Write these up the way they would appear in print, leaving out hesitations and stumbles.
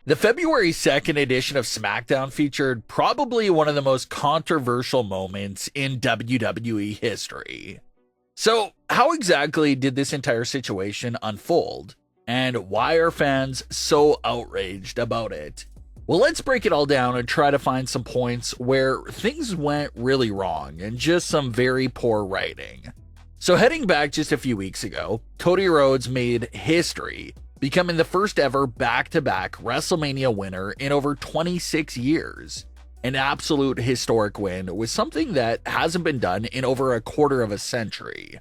The February 2nd edition of SmackDown featured probably one of the most controversial moments in WWE history. So, how exactly did this entire situation unfold? And why are fans so outraged about it? Well, let's break it all down and try to find some points where things went really wrong and just some very poor writing. So, heading back just a few weeks ago, Cody Rhodes made history, becoming the first ever back-to-back WrestleMania winner in over 26 years. An absolute historic win with something that hasn't been done in over a quarter of a century.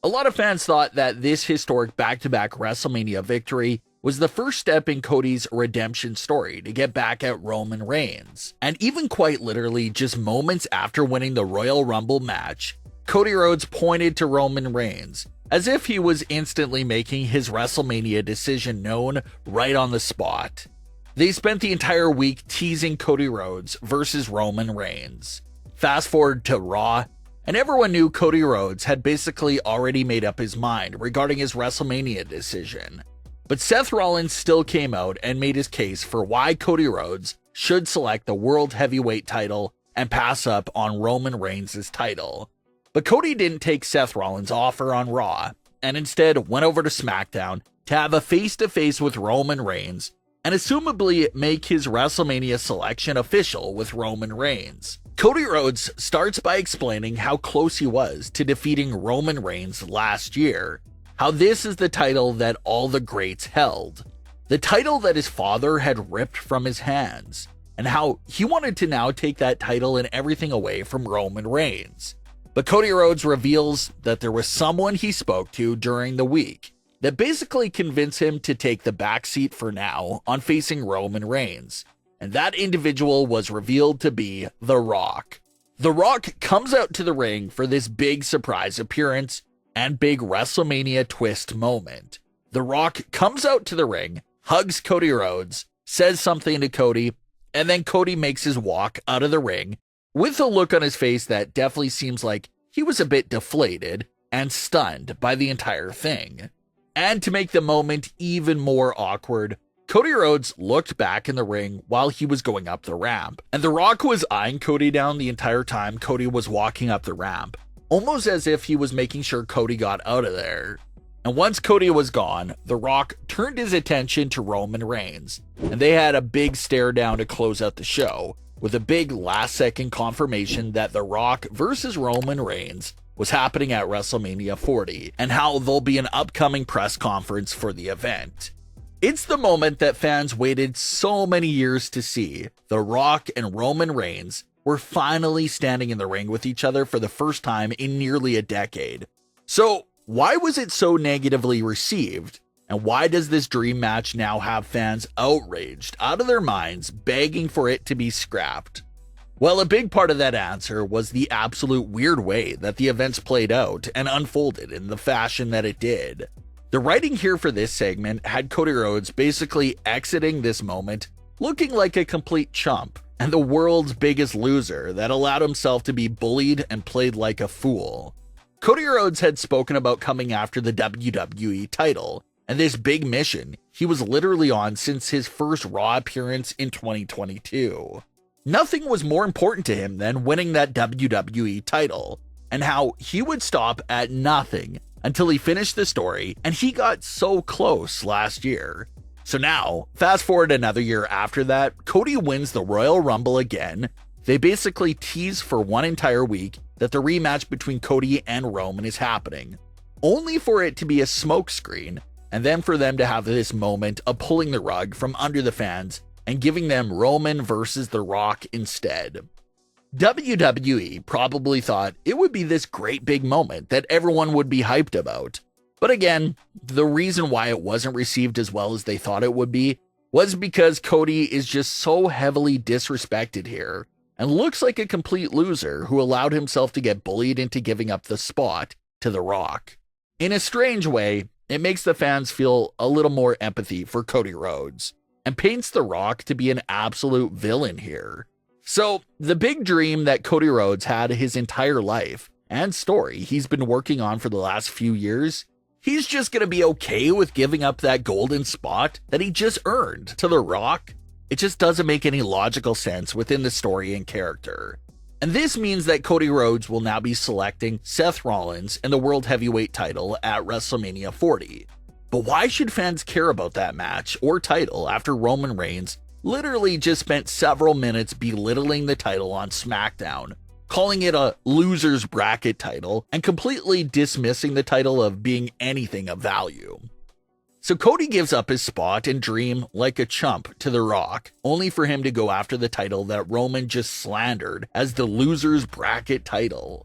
A lot of fans thought that this historic back-to-back WrestleMania victory was the first step in Cody's redemption story to get back at Roman Reigns. And even quite literally just moments after winning the Royal Rumble match, Cody Rhodes pointed to Roman Reigns, as if he was instantly making his WrestleMania decision known right on the spot. They spent the entire week teasing Cody Rhodes versus Roman Reigns. Fast forward to Raw, and everyone knew Cody Rhodes had basically already made up his mind regarding his WrestleMania decision. But Seth Rollins still came out and made his case for why Cody Rhodes should select the World Heavyweight title and pass up on Roman Reigns' title. But Cody didn't take Seth Rollins' offer on Raw, and instead went over to SmackDown to have a face-to-face with Roman Reigns, and assumably make his WrestleMania selection official with Roman Reigns. Cody Rhodes starts by explaining how close he was to defeating Roman Reigns last year, how this is the title that all the greats held, the title that his father had ripped from his hands, and how he wanted to now take that title and everything away from Roman Reigns. But Cody Rhodes reveals that there was someone he spoke to during the week that basically convinced him to take the backseat for now on facing Roman Reigns. And that individual was revealed to be The Rock. The Rock comes out to the ring for this big surprise appearance and big WrestleMania twist moment. The Rock comes out to the ring, hugs Cody Rhodes, says something to Cody, and then Cody makes his walk out of the ring with a look on his face that definitely seems like he was a bit deflated and stunned by the entire thing. And to make the moment even more awkward, Cody Rhodes looked back in the ring while he was going up the ramp, and The Rock was eyeing Cody down the entire time Cody was walking up the ramp, almost as if he was making sure Cody got out of there. And once Cody was gone, The Rock turned his attention to Roman Reigns, and they had a big stare down to close out the show, with a big last-second confirmation that The Rock versus Roman Reigns was happening at WrestleMania 40, and how there'll be an upcoming press conference for the event. It's the moment that fans waited so many years to see. The Rock and Roman Reigns were finally standing in the ring with each other for the first time in nearly a decade. So, why was it so negatively received? And why does this dream match now have fans outraged, out of their minds, begging for it to be scrapped? Well, a big part of that answer was the absolute weird way that the events played out and unfolded in the fashion that it did. The writing here for this segment had Cody Rhodes basically exiting this moment looking like a complete chump and the world's biggest loser that allowed himself to be bullied and played like a fool. Cody Rhodes had spoken about coming after the WWE title, and this big mission he was literally on since his first Raw appearance in 2022. Nothing was more important to him than winning that WWE title, and how he would stop at nothing until he finished the story, and he got so close last year. So now, fast forward another year after that, Cody wins the Royal Rumble again. They basically tease for one entire week that the rematch between Cody and Roman is happening, only for it to be a smokescreen, and then for them to have this moment of pulling the rug from under the fans and giving them Roman versus The Rock instead. WWE probably thought it would be this great big moment that everyone would be hyped about. But again, the reason why it wasn't received as well as they thought it would be was because Cody is just so heavily disrespected here and looks like a complete loser who allowed himself to get bullied into giving up the spot to The Rock. In a strange way, it makes the fans feel a little more empathy for Cody Rhodes and paints The Rock to be an absolute villain here. So, the big dream that Cody Rhodes had his entire life and story he's been working on for the last few years, he's just gonna be okay with giving up that golden spot that he just earned to The Rock? It just doesn't make any logical sense within the story and character. And this means that Cody Rhodes will now be selecting Seth Rollins and the World Heavyweight title at WrestleMania 40. But why should fans care about that match or title after Roman Reigns literally just spent several minutes belittling the title on SmackDown, calling it a loser's bracket title, and completely dismissing the title of being anything of value? So Cody gives up his spot and dream like a chump to The Rock, only for him to go after the title that Roman just slandered as the loser's bracket title.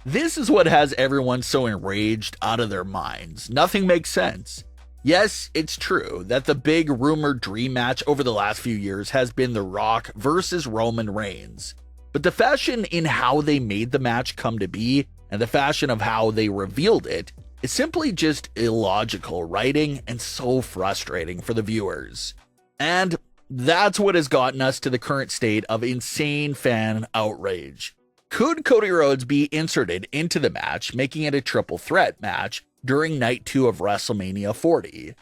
This is what has everyone so enraged out of their minds. Nothing makes sense. Yes, it's true that the big rumored dream match over the last few years has been The Rock versus Roman Reigns. But the fashion in how they made the match come to be, and the fashion of how they revealed it, is simply just illogical writing and so frustrating for the viewers. And that's what has gotten us to the current state of insane fan outrage. Could Cody Rhodes be inserted into the match, making it a triple threat match during night 2 of WrestleMania 40,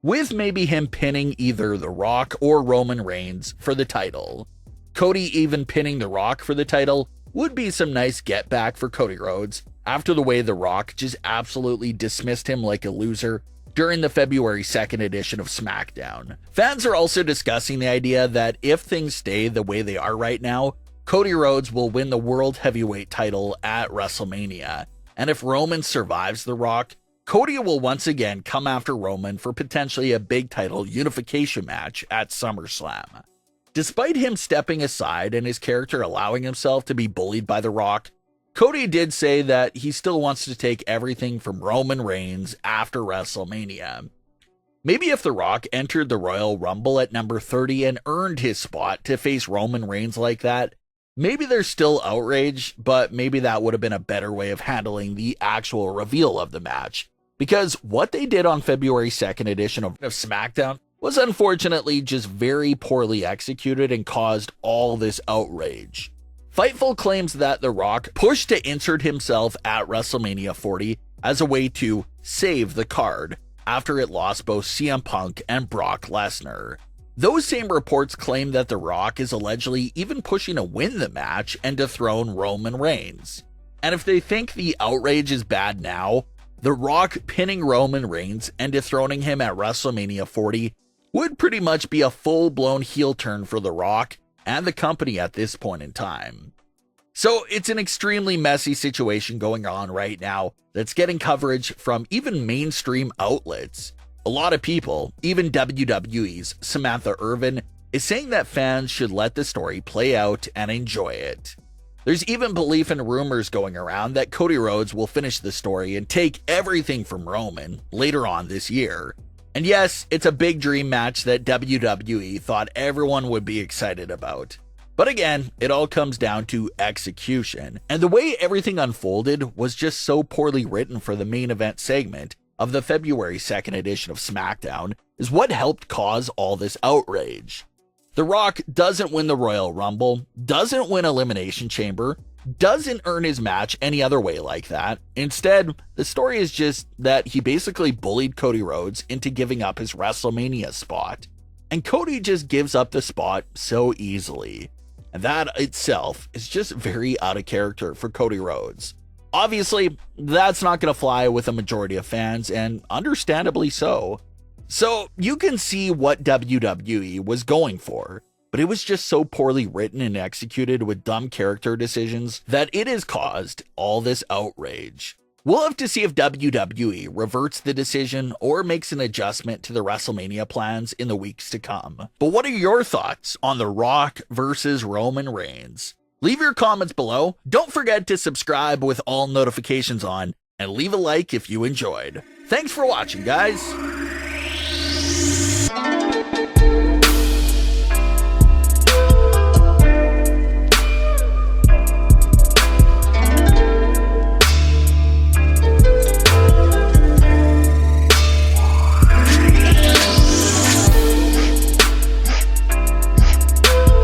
with maybe him pinning either The Rock or Roman Reigns for the title? Cody even pinning The Rock for the title would be some nice get back for Cody Rhodes after the way The Rock just absolutely dismissed him like a loser during the February 2nd edition of SmackDown. Fans are also discussing the idea that if things stay the way they are right now, Cody Rhodes will win the World Heavyweight title at WrestleMania. And if Roman survives The Rock, Cody will once again come after Roman for potentially a big title unification match at SummerSlam. Despite him stepping aside and his character allowing himself to be bullied by The Rock, Cody did say that he still wants to take everything from Roman Reigns after WrestleMania. Maybe if The Rock entered the Royal Rumble at number 30 and earned his spot to face Roman Reigns like that, maybe there's still outrage, but maybe that would have been a better way of handling the actual reveal of the match. Because what they did on February 2nd edition of SmackDown was unfortunately just very poorly executed and caused all this outrage. Fightful claims that The Rock pushed to insert himself at WrestleMania 40 as a way to save the card after it lost both CM Punk and Brock Lesnar. Those same reports claim that The Rock is allegedly even pushing to win the match and dethrone Roman Reigns. And if they think the outrage is bad now, The Rock pinning Roman Reigns and dethroning him at WrestleMania 40 would pretty much be a full-blown heel turn for The Rock and the company at this point in time. So it's an extremely messy situation going on right now that's getting coverage from even mainstream outlets. A lot of people, even WWE's Samantha Irvin, is saying that fans should let the story play out and enjoy it. There's even belief and rumors going around that Cody Rhodes will finish the story and take everything from Roman later on this year. And yes, it's a big dream match that WWE thought everyone would be excited about. But again, it all comes down to execution. And the way everything unfolded was just so poorly written for the main event segment of the February 2nd edition of SmackDown is what helped cause all this outrage. The Rock doesn't win the Royal Rumble, doesn't win Elimination Chamber, doesn't earn his match any other way like that. Instead, the story is just that he basically bullied Cody Rhodes into giving up his WrestleMania spot. And Cody just gives up the spot so easily. And that itself is just very out of character for Cody Rhodes. Obviously, that's not going to fly with a majority of fans, and understandably so. So you can see what WWE was going for, but it was just so poorly written and executed with dumb character decisions that it has caused all this outrage. We'll have to see if WWE reverts the decision or makes an adjustment to the WrestleMania plans in the weeks to come. But what are your thoughts on The Rock versus Roman Reigns? Leave your comments below. Don't forget to subscribe with all notifications on, and leave a like if you enjoyed. Thanks for watching, guys.